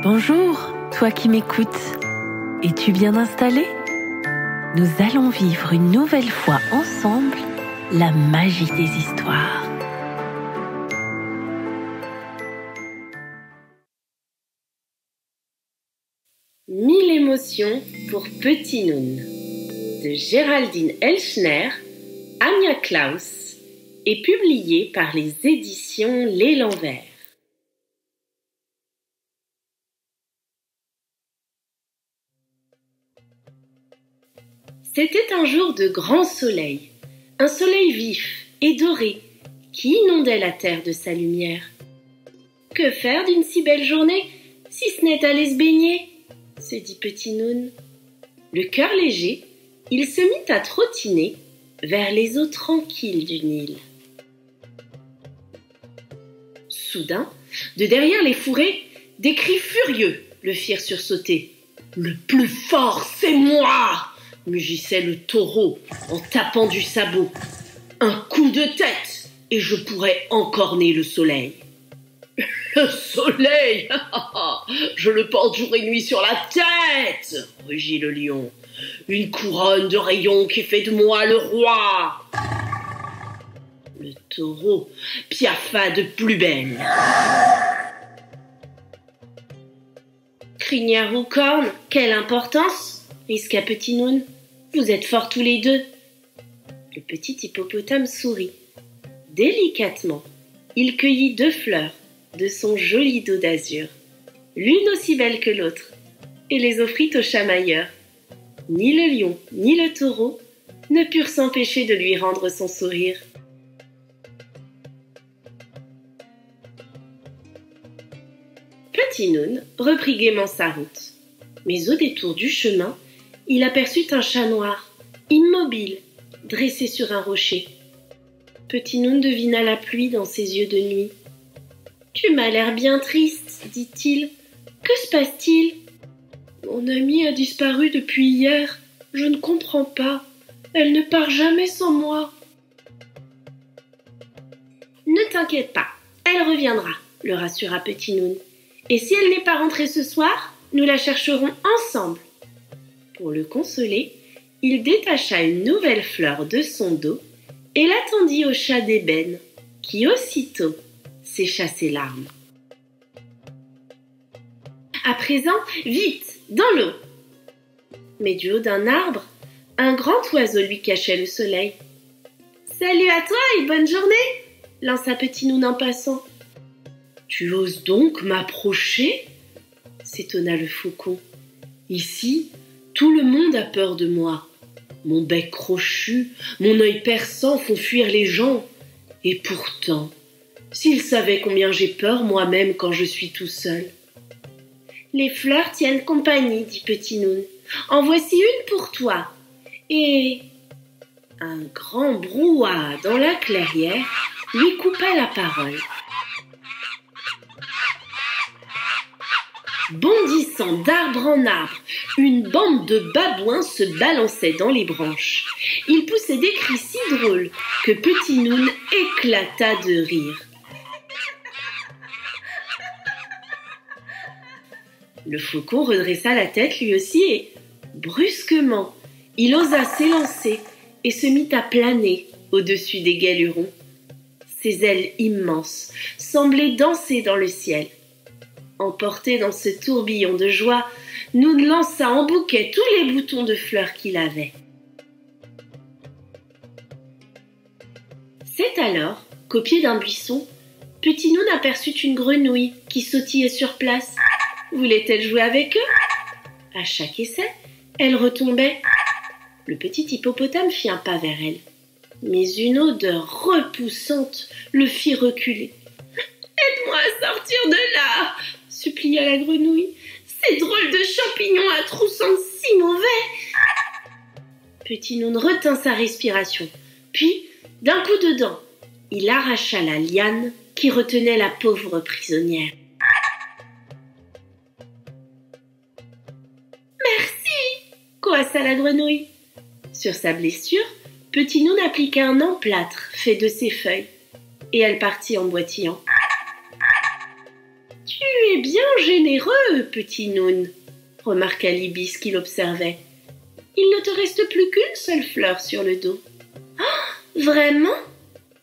Bonjour, toi qui m'écoutes. Es-tu bien installé? Nous allons vivre une nouvelle fois ensemble la magie des histoires. Mille émotions pour Petit Noun de Géraldine Elchner, Anya Klaus et publié par les éditions L'Élan Vert. C'était un jour de grand soleil, un soleil vif et doré qui inondait la terre de sa lumière. Que faire d'une si belle journée si ce n'est aller se baigner, se dit Petit Noun. Le cœur léger, il se mit à trottiner vers les eaux tranquilles du Nil. Soudain, de derrière les fourrés, des cris furieux le firent sursauter. « Le plus fort, c'est moi !» mugissait le taureau en tapant du sabot. « Un coup de tête et je pourrais encorner le soleil. » « Le soleil, je le porte jour et nuit sur la tête !» rugit le lion. « Une couronne de rayons qui fait de moi le roi !» Le taureau piaffa de plus belle. « Crinière ou corne, quelle importance !» risqua Petit Noun. « Vous êtes forts tous les deux. » Le petit hippopotame sourit. Délicatement, il cueillit 2 fleurs de son joli dos d'azur, l'une aussi belle que l'autre, et les offrit au chamailleur. Ni le lion, ni le taureau ne purent s'empêcher de lui rendre son sourire. Petit Noun reprit gaiement sa route, mais au détour du chemin, il aperçut un chat noir, immobile, dressé sur un rocher. Petit Noun devina la pluie dans ses yeux de nuit. « Tu m'as l'air bien triste, dit-il. Que se passe-t-il ? » « Mon amie a disparu depuis hier. Je ne comprends pas. Elle ne part jamais sans moi. »« Ne t'inquiète pas, elle reviendra, le rassura Petit Noun. Et si elle n'est pas rentrée ce soir, nous la chercherons ensemble. » Pour le consoler, il détacha une nouvelle fleur de son dos et la tendit au chat d'ébène, qui aussitôt sécha ses larmes. À présent, vite, dans l'eau. Mais du haut d'un arbre, un grand oiseau lui cachait le soleil. « Salut à toi et bonne journée !» lança Petit Noun en passant. « Tu oses donc m'approcher ?» s'étonna le faucon. « Ici, tout le monde a peur de moi. Mon bec crochu, mon œil perçant font fuir les gens. Et pourtant, s'ils savaient combien j'ai peur moi-même quand je suis tout seul. »« Les fleurs tiennent compagnie, dit Petit Noun. En voici une pour toi. » Et un grand brouhaha dans la clairière lui coupa la parole. Bondissant d'arbre en arbre, une bande de babouins se balançait dans les branches. Ils poussaient des cris si drôles que Petit Noun éclata de rire. Le faucon redressa la tête lui aussi et, brusquement, il osa s'élancer et se mit à planer au-dessus des galurons. Ses ailes immenses semblaient danser dans le ciel. Emporté dans ce tourbillon de joie, Noun lança en bouquet tous les boutons de fleurs qu'il avait. C'est alors qu'au pied d'un buisson, Petit Noun aperçut une grenouille qui sautillait sur place. Voulait-elle jouer avec eux ? À chaque essai, elle retombait. Le petit hippopotame fit un pas vers elle, mais une odeur repoussante le fit reculer. « Aide-moi à sortir de là !» supplia la grenouille. « Ces drôles de champignons à trous sentent si mauvais !» Petit Noun retint sa respiration, puis, d'un coup de dent, il arracha la liane qui retenait la pauvre prisonnière. « Merci !» coassa la grenouille. Sur sa blessure, Petit Noun appliqua un emplâtre fait de ses feuilles, et elle partit en boitillant. « Tu es bien bien généreux, petit Noun, remarqua l'ibis qui l'observait. Il ne te reste plus qu'une seule fleur sur le dos. Oh, vraiment?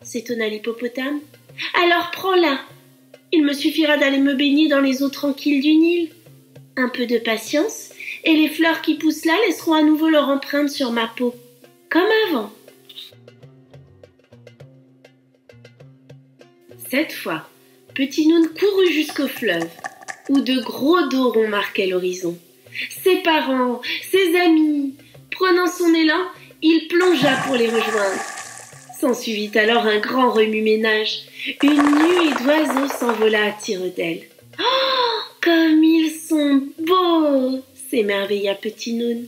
S'étonna l'hippopotame. Alors prends-la. Il me suffira d'aller me baigner dans les eaux tranquilles du Nil. Un peu de patience, et les fleurs qui poussent là laisseront à nouveau leur empreinte sur ma peau, comme avant. Cette fois, Petit Noun courut jusqu'au fleuve, où de gros dorons marquaient l'horizon. Ses parents, ses amis, prenant son élan, il plongea pour les rejoindre. S'ensuivit alors un grand remue-ménage. Une nuée d'oiseaux s'envola à tire-d'aile. Oh, comme ils sont beaux! S'émerveilla Petit Noun.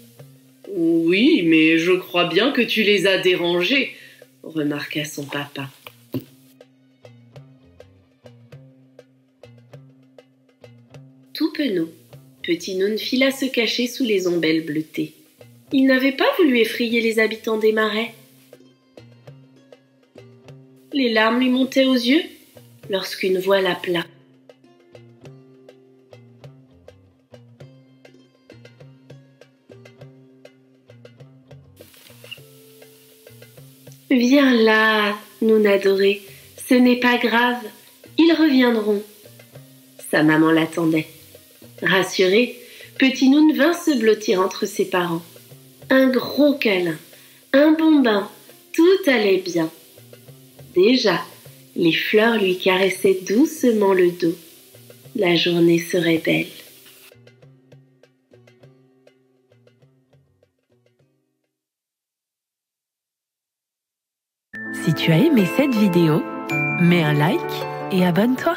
Oui, mais je crois bien que tu les as dérangés, remarqua son papa. Tout penaud, Petit Noun fila se cacher sous les ombelles bleutées. Il n'avait pas voulu effrayer les habitants des marais. Les larmes lui montaient aux yeux lorsqu'une voix l'appela. Viens là, Noun adoré, ce n'est pas grave, ils reviendront. Sa maman l'attendait. Rassuré, Petit Noun vint se blottir entre ses parents. Un gros câlin, un bon bain, tout allait bien. Déjà, les fleurs lui caressaient doucement le dos. La journée serait belle. Si tu as aimé cette vidéo, mets un like et abonne-toi.